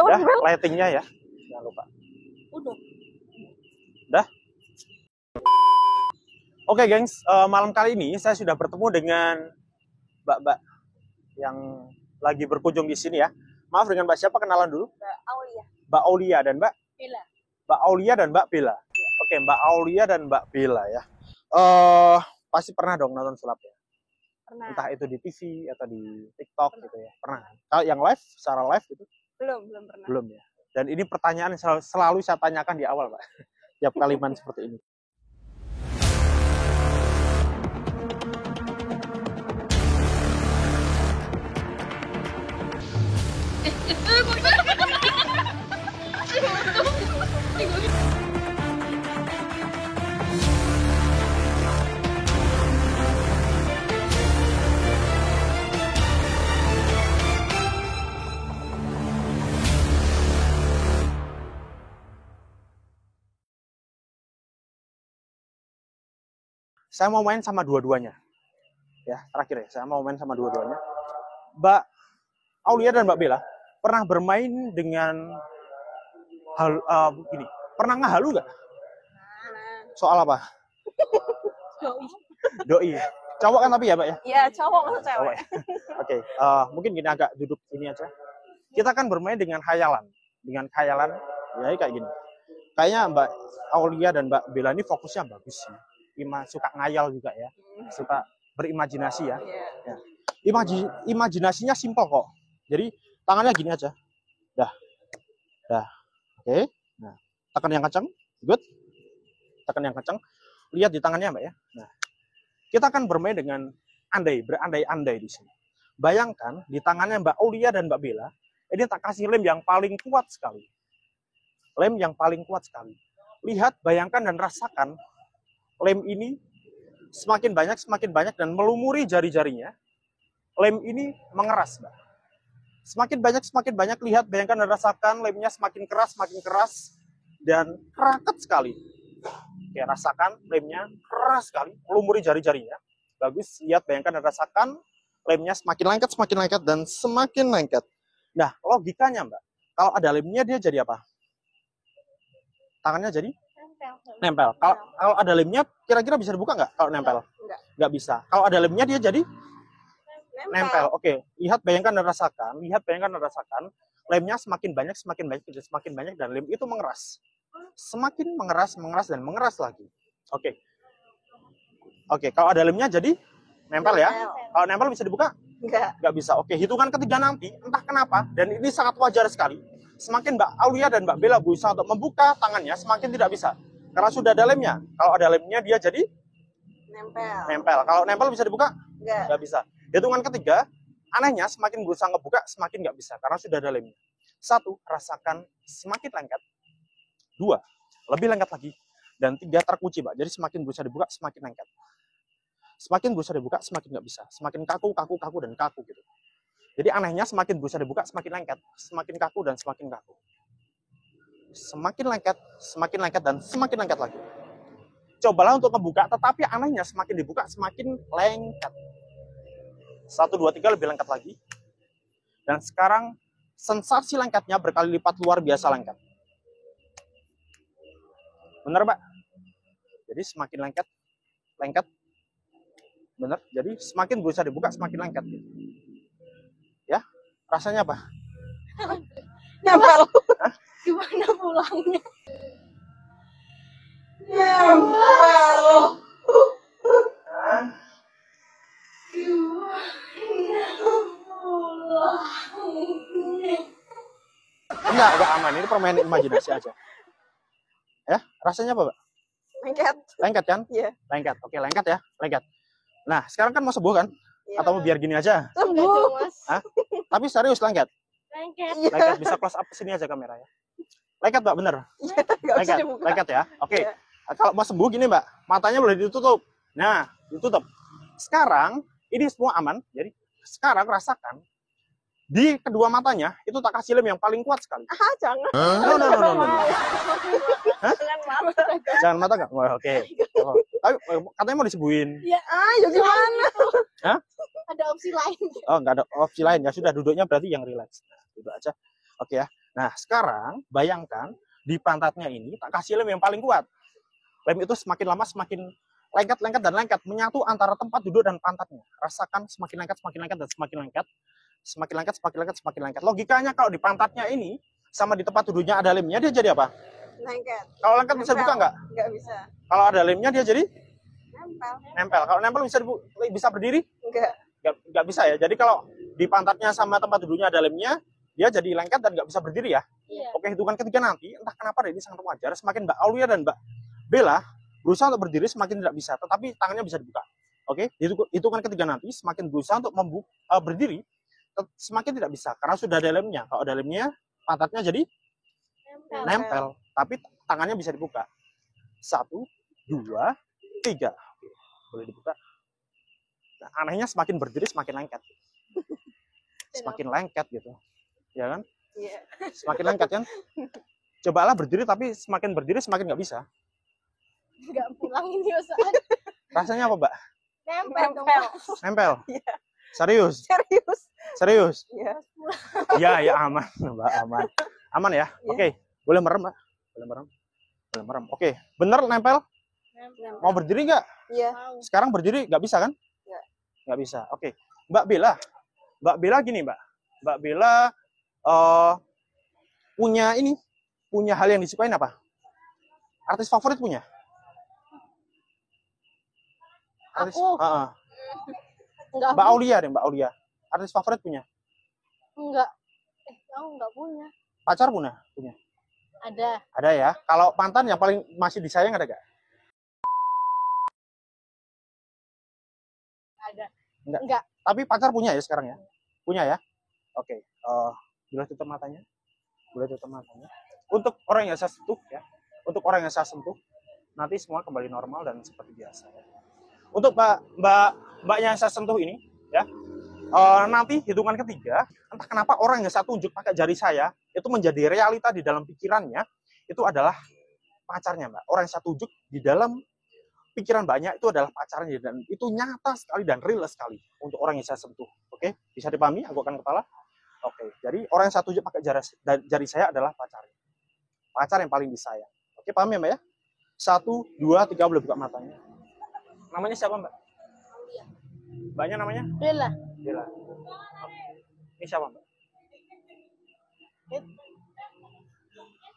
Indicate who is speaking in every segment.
Speaker 1: Dah, lightingnya ya. Jangan lupa. Udah. Oke, gengs. Malam kali ini saya sudah bertemu dengan Mbak yang lagi berkunjung di sini ya. Maaf, dengan Mbak siapa? Kenalan dulu.
Speaker 2: Mbak Aulia.
Speaker 1: Mbak Aulia dan Mbak
Speaker 2: Bella.
Speaker 1: Mbak Aulia dan Mbak Bella.
Speaker 2: Ya.
Speaker 1: Oke, Mbak Aulia dan Mbak Bella ya. Pasti pernah dong nonton sulap ya.
Speaker 2: Pernah.
Speaker 1: Entah itu di TV atau di TikTok gitu ya. Pernah. Kalau yang live, secara live gitu?
Speaker 2: Belum pernah.
Speaker 1: Belum ya. Dan ini pertanyaan yang selalu saya tanyakan di awal, Pak. Tiap kalimat seperti ini. Saya mau main sama dua-duanya. Ya, terakhir ya, saya mau main sama dua-duanya. Mbak Aulia dan Mbak Bella pernah bermain dengan hal begini. Pernah ngehalu nggak? Soal apa? Doi. Cowok kan tapi ya, Mbak ya?
Speaker 2: Iya, cowok atau cewek?
Speaker 1: Oke, mungkin gini agak duduk ini aja. Kita kan bermain dengan khayalan. Dengan khayalan, ya kayak gini. Kayaknya Mbak Aulia dan Mbak Bella ini fokusnya bagus sih. Suka ngayal juga ya, suka berimajinasi ya. Ya. Imajinasinya simpel kok. Jadi tangannya gini aja, dah, oke. Nah, tekan yang kencang, good. Tekan yang kencang. Lihat di tangannya, Mbak ya. Nah, kita akan bermain dengan berandai-andai di sini. Bayangkan di tangannya Mbak Aulia dan Mbak Bella, ini tak kasih lem yang paling kuat sekali. Lem yang paling kuat sekali. Lihat, bayangkan dan rasakan. Lem ini semakin banyak dan melumuri jari-jarinya. Lem ini mengeras, Mbak. Semakin banyak, lihat, bayangkan dan rasakan lemnya semakin keras, dan raket sekali. Oke, rasakan lemnya keras sekali, melumuri jari-jarinya. Bagus, lihat, bayangkan dan rasakan lemnya semakin lengket, dan semakin lengket. Nah, logikanya, Mbak, kalau ada lemnya dia jadi apa? Tangannya jadi? Nempel. Kalau ada lemnya, kira-kira bisa dibuka nggak kalau nempel? Nggak bisa. Kalau ada lemnya dia jadi nempel. Oke, lihat, bayangkan dan rasakan. Lemnya semakin banyak, dan lem itu mengeras. Semakin mengeras dan mengeras lagi. Oke, kalau ada lemnya jadi nempel ya. Kalau nempel bisa dibuka? Nggak bisa. Oke, hitungan ketiga nanti, entah kenapa, dan ini sangat wajar sekali. Semakin Mbak Aulia dan Mbak Bella berusaha untuk membuka tangannya, semakin tidak bisa. Karena sudah ada lemnya. Kalau ada lemnya, dia jadi nempel. Kalau nempel bisa dibuka? Nggak bisa. Hitungan ketiga, anehnya semakin berusaha ngebuka, semakin nggak bisa. Karena sudah ada lemnya. 1, rasakan semakin lengket. 2, lebih lengket lagi. Dan 3, terkunci, Mbak. Jadi semakin berusaha dibuka, semakin lengket. Semakin berusaha dibuka, semakin nggak bisa. Semakin kaku, dan kaku gitu. Jadi anehnya semakin berusaha dibuka, semakin lengket. Semakin kaku, dan semakin kaku. Semakin lengket, dan semakin lengket lagi. Cobalah untuk membuka, tetapi anehnya semakin dibuka, semakin lengket. 1, 2, 3, lebih lengket lagi. Dan sekarang sensasi lengketnya berkali lipat luar biasa lengket. Bener, Mbak? Jadi semakin lengket. Bener? Jadi semakin berusaha dibuka, semakin lengket. Ya? Rasanya apa?
Speaker 2: Nempel. Gimana pulangnya? Nempel.
Speaker 1: Enggak aman. Ini permainan imajinasi aja. Ya, rasanya apa, Mbak? Lengket kan?
Speaker 2: Iya.
Speaker 1: Lengket. Oke, lengket ya. Lengket. Nah, sekarang kan mau sembuh kan?
Speaker 2: Ya.
Speaker 1: Atau mau biar gini aja?
Speaker 2: Sembuh.
Speaker 1: Hah? Tapi serius lengket? Lengket. Bisa close up sini aja kamera ya. Lengket, Mbak, bener? Lengket ya. Oke.
Speaker 2: Ya.
Speaker 1: Kalau mau sembuh gini, Mbak, matanya boleh ditutup. Nah, ditutup. Sekarang ini semua aman. Jadi sekarang rasakan di kedua matanya itu tak kasih lem yang paling kuat sekali.
Speaker 2: Jangan.
Speaker 1: No.
Speaker 2: Jangan mata.
Speaker 1: Jangan mata nggak? Oke. Tapi katanya mau disembuhin.
Speaker 2: Ya, gimana?
Speaker 1: Hah?
Speaker 2: Ada opsi lain.
Speaker 1: Oh, nggak ada opsi lain. Ya sudah, duduknya berarti yang relax. Duduk aja. Oke ya. Nah, sekarang bayangkan di pantatnya ini tak kasih lem yang paling kuat. Lem itu semakin lama semakin lengket, lengket, dan lengket. Menyatu antara tempat duduk dan pantatnya. Rasakan semakin lengket, dan semakin lengket. Semakin lengket, semakin lengket, semakin lengket. Logikanya kalau di pantatnya ini sama di tempat duduknya ada lemnya, dia jadi apa?
Speaker 2: Lengket.
Speaker 1: Kalau lengket bisa buka nggak?
Speaker 2: Nggak bisa.
Speaker 1: Kalau ada lemnya dia jadi?
Speaker 2: Nempel.
Speaker 1: Nempel. Kalau nempel bisa berdiri?
Speaker 2: Enggak.
Speaker 1: Nggak bisa ya. Jadi kalau di pantatnya sama tempat duduknya ada lemnya, dia jadi lengket dan nggak bisa berdiri ya.
Speaker 2: Iya.
Speaker 1: Oke, hitungan ketiga nanti, entah kenapa ini sangat wajar, semakin Mbak Aulia dan Mbak Bella berusaha untuk berdiri semakin tidak bisa, tetapi tangannya bisa dibuka. Oke, hitungan ketiga nanti semakin berusaha untuk berdiri, semakin tidak bisa karena sudah ada lemnya. Kalau ada lemnya, pantatnya jadi nempel, tapi tangannya bisa dibuka. 1, 2, 3. Oke, boleh dibuka. Nah, anehnya semakin berdiri semakin lengket. Semakin lengket gitu. Ya kan?
Speaker 2: Iya.
Speaker 1: Semakin lengket kan? Cobalah berdiri tapi semakin berdiri semakin nggak bisa.
Speaker 2: Nggak pulangin ya saat.
Speaker 1: Rasanya apa, Mbak?
Speaker 2: Nempel.
Speaker 1: Nempel?
Speaker 2: Iya.
Speaker 1: Serius?
Speaker 2: Serius.
Speaker 1: Serius?
Speaker 2: Iya.
Speaker 1: Ya, ya aman, Mbak, aman. Aman ya?
Speaker 2: Iya.
Speaker 1: Oke. Boleh merem, Mbak? Boleh merem? Boleh merem. Oke. Bener nempel?
Speaker 2: Nempel.
Speaker 1: Mau berdiri nggak?
Speaker 2: Iya.
Speaker 1: Sekarang berdiri nggak bisa kan?
Speaker 2: Nggak.
Speaker 1: Nggak bisa. Oke. Mbak Bella gini, Mbak. Mbak Bella punya hal yang disukain apa? Artis favorit punya? Artis,
Speaker 2: Aku. Enggak.
Speaker 1: Mbak Aulia deh, Mbak Aulia. Artis favorit punya?
Speaker 2: Enggak. Aku enggak punya.
Speaker 1: Pacar punya? Punya.
Speaker 2: Ada.
Speaker 1: Ada ya. Kalau mantan yang paling masih disayang ada gak?
Speaker 2: Ada.
Speaker 1: Enggak.
Speaker 2: Enggak.
Speaker 1: Tapi pacar punya ya sekarang ya? Punya ya? Oke. Boleh tutup matanya? Boleh tutup matanya. Untuk orang yang saya sentuh ya. Untuk orang yang saya sentuh, nanti semua kembali normal dan seperti biasa. Untuk mbak yang saya sentuh ini, ya, nanti hitungan ketiga, entah kenapa orang yang saya tunjuk pakai jari saya itu menjadi realita di dalam pikirannya, itu adalah pacarnya, Mbak. Orang yang saya tunjuk di dalam pikiran banyak itu adalah pacarnya dan itu nyata sekali dan real sekali untuk orang yang saya sentuh. Oke, bisa dipahami? Anggukkan kepala. Oke, jadi orang yang saya tunjuk pakai jari saya adalah pacarnya. Pacar yang paling disayang. Oke, paham ya, Mbak ya? 1, 2, 3, boleh buka matanya. Namanya siapa, Mbak? Mbaknya namanya?
Speaker 2: Bella.
Speaker 1: Bella. Ini siapa, Mbak?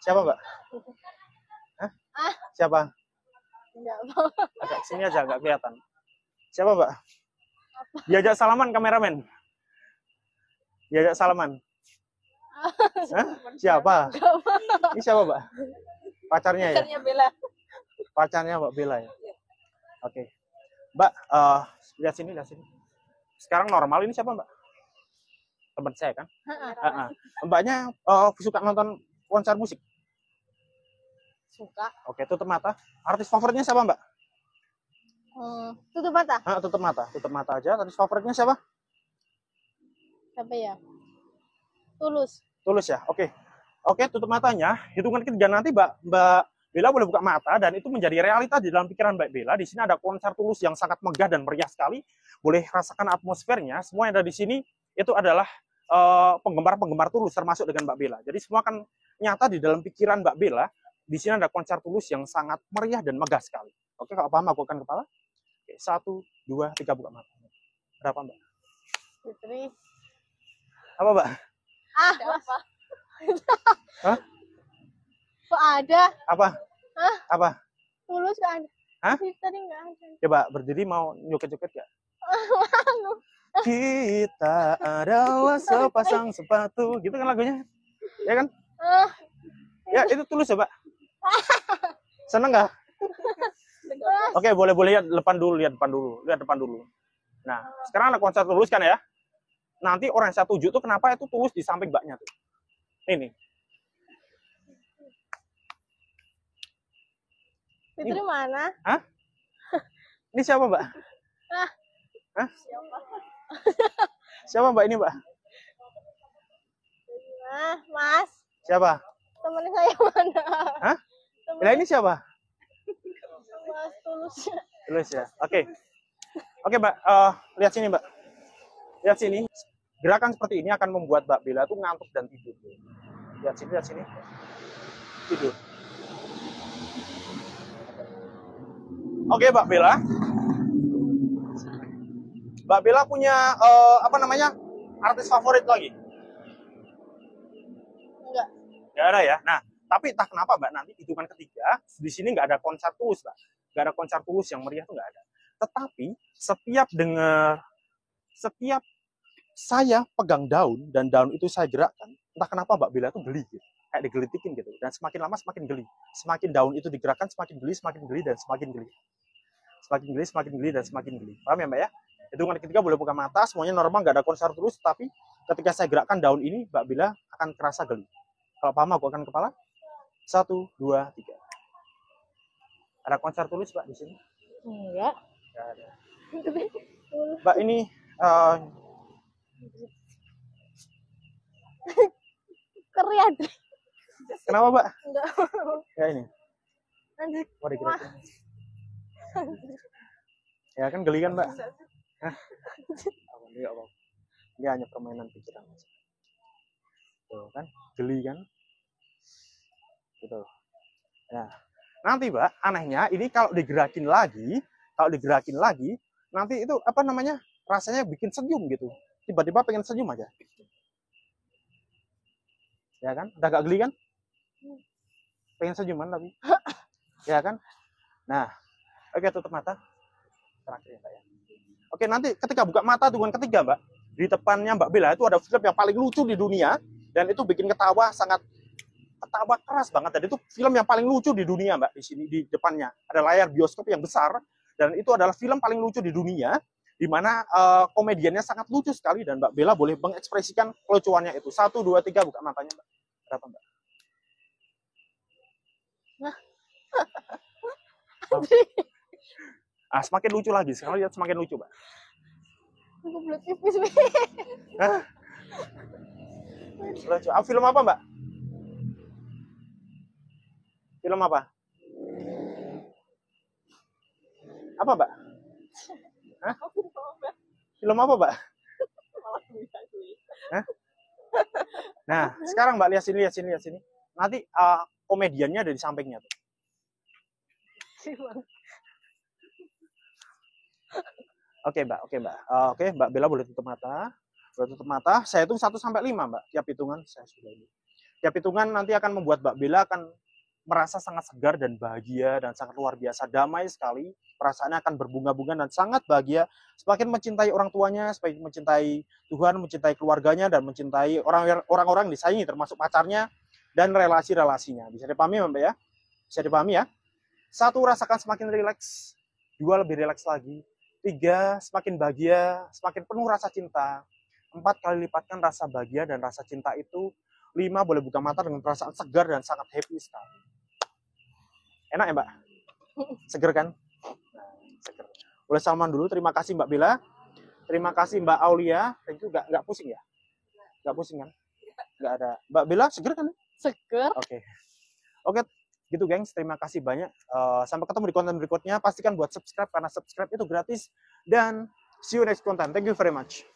Speaker 1: Siapa, Mbak? Hah? Siapa?
Speaker 2: Enggak.
Speaker 1: Agak sini aja, agak kelihatan. Siapa, Mbak? Diajak salaman kameramen. Diajak salaman. Hah? Siapa? Ini siapa, Mbak? Pacarnya ya?
Speaker 2: Pacarnya Bella.
Speaker 1: Pacarnya Mbak Bella ya? Oke. Mbak, lihat sini. Sekarang normal ini siapa, Mbak? Teman saya kan? Mbaknya suka nonton konser musik?
Speaker 2: Suka.
Speaker 1: Oke, tutup mata. Artis favoritnya siapa, Mbak?
Speaker 2: Tutup mata.
Speaker 1: Tutup mata aja. Artis favoritnya siapa?
Speaker 2: Siapa ya? Tulus.
Speaker 1: Tulus ya? Oke, tutup matanya. Hitungan ketiga nanti Mbak Bella boleh buka mata dan itu menjadi realita di dalam pikiran Mbak Bella. Di sini ada konser Tulus yang sangat megah dan meriah sekali. Boleh rasakan atmosfernya. Semua yang ada di sini itu adalah penggemar-penggemar Tulus termasuk dengan Mbak Bella. Jadi semua akan nyata di dalam pikiran Mbak Bella. Di sini ada konser Tulus yang sangat meriah dan megah sekali. Oke, kalau paham aku akan kepala. Oke, 1, 2, 3 buka mata. Berapa, Mbak?
Speaker 2: Fitri.
Speaker 1: Apa, Mbak?
Speaker 2: Apa?
Speaker 1: Hah?
Speaker 2: Kok ada?
Speaker 1: Apa?
Speaker 2: Hah?
Speaker 1: Apa?
Speaker 2: Tulus nggak ada.
Speaker 1: Hah?
Speaker 2: Fitri nggak ada.
Speaker 1: Coba berdiri mau nyuket-nyuket gak? Kita adalah sepasang sepatu. Gitu kan lagunya? Ya kan? Ya, itu Tulus ya, Mbak? Seneng nggak? Oke, boleh lihat depan dulu. Nah, sekarang ada konser Tulus kan ya? Nanti orang yang saya tuju tuh kenapa itu Tulus di samping Mbaknya tuh. Ini.
Speaker 2: Fitri mana?
Speaker 1: Hah? Ini siapa, Mbak? Hah? Siapa, Mbak, ini, Mbak?
Speaker 2: Mas.
Speaker 1: Siapa?
Speaker 2: Temen saya mana?
Speaker 1: Hah? Lah ini siapa?
Speaker 2: Mas Tulus.
Speaker 1: Tulus ya. Oke, Mbak. Lihat sini, Mbak. Lihat sini. Gerakan seperti ini akan membuat Mbak Bella tuh ngantuk dan tidur. lihat sini. Tidur. Oke, Mbak Bella. Mbak Bella punya apa namanya? Artis favorit lagi?
Speaker 2: Enggak.
Speaker 1: Nggak ada ya. Nah, tapi entah kenapa Mbak, nanti hitungan ketiga di sini nggak ada konser tulus, Mbak. Nggak ada konser tulus yang meriah tuh nggak ada. Tetapi setiap saya pegang daun dan daun itu saya gerakkan, entah kenapa Mbak Bella tuh geli gitu. Kayak digelitikin gitu. Dan semakin lama semakin geli. Semakin daun itu digerakkan semakin geli dan semakin geli. Semakin geli dan semakin geli. Paham ya Mbak ya? Hitungan ketiga boleh buka mata, semuanya normal, nggak ada konser terus, tapi ketika saya gerakkan daun ini, Mbak Bella akan kerasa geli. Kalau paham, aku akan kepala. 1, 2, 3. Ada konser tulis Mbak di sini?
Speaker 2: Enggak.
Speaker 1: Nggak ada. Mbak ini
Speaker 2: Kerian.
Speaker 1: kenapa Mbak?
Speaker 2: Enggak.
Speaker 1: Ya ini.
Speaker 2: Lanjut.
Speaker 1: Mau digerakin. Ya kan geli kan Mbak? Hah? Enggak apa. Ini hanya permainan pikiran. Tuh kan, geli kan? Gitu. Ya. Nanti Mbak, anehnya ini kalau digerakin lagi, nanti itu apa namanya? Rasanya bikin senyum gitu. Tiba-tiba pengen senyum aja. Ya kan? Udah gak geli kan? Pengen senyuman tapi. Ya kan? Nah, oke tutup mata. Terakhir ya Mbak ya. Oke, nanti ketika buka mata hitungan ketiga Mbak, di depannya Mbak Bella itu ada film yang paling lucu di dunia dan itu bikin ketawa keras banget. Dan itu film yang paling lucu di dunia Mbak. Di sini di depannya ada layar bioskop yang besar dan itu adalah film paling lucu di dunia di mana komediannya sangat lucu sekali dan Mbak Bella boleh mengekspresikan kelucuannya itu. 1, 2, 3 buka matanya Mbak. Berapa Mbak? Semakin lucu lagi. Sekarang lihat semakin lucu, Mbak.
Speaker 2: Aku belum pipis.
Speaker 1: Lucu. Film apa, Mbak? Film apa? Apa, Mbak? Hah? Film apa, Mbak? Hah? Nah, sekarang Mbak lihat sini. Nanti komediannya ada di sampingnya tuh. Oke, Mbak. Oke, Mbak Bella boleh tutup mata. Saya hitung 1 sampai 5, Mbak. Tiap hitungan saya sudah ini. Tiap hitungan nanti akan membuat Mbak Bella akan merasa sangat segar dan bahagia dan sangat luar biasa damai sekali. Perasaannya akan berbunga-bunga dan sangat bahagia. Semakin mencintai orang tuanya, semakin mencintai Tuhan, mencintai keluarganya dan mencintai orang-orang yang disayangi termasuk pacarnya dan relasi-relasinya. Bisa dipahami, Mbak ya? Bisa dipahami ya? 1, rasakan semakin rileks. 2, lebih rileks lagi. 3, semakin bahagia, semakin penuh rasa cinta. 4, kali lipatkan rasa bahagia dan rasa cinta itu. 5, boleh buka mata dengan perasaan segar dan sangat happy sekali. Enak ya Mbak? Seger kan? Nah, seger. Boleh salaman dulu. Terima kasih Mbak Bella. Terima kasih Mbak Aulia. Thank you. Nggak pusing ya? Nggak pusing kan? Nggak ada. Mbak Bella seger kan?
Speaker 2: Seger.
Speaker 1: Oke. Gitu gengs. Terima kasih banyak. Sampai ketemu di konten berikutnya. Pastikan buat subscribe karena subscribe itu gratis. Dan see you next content. Thank you very much.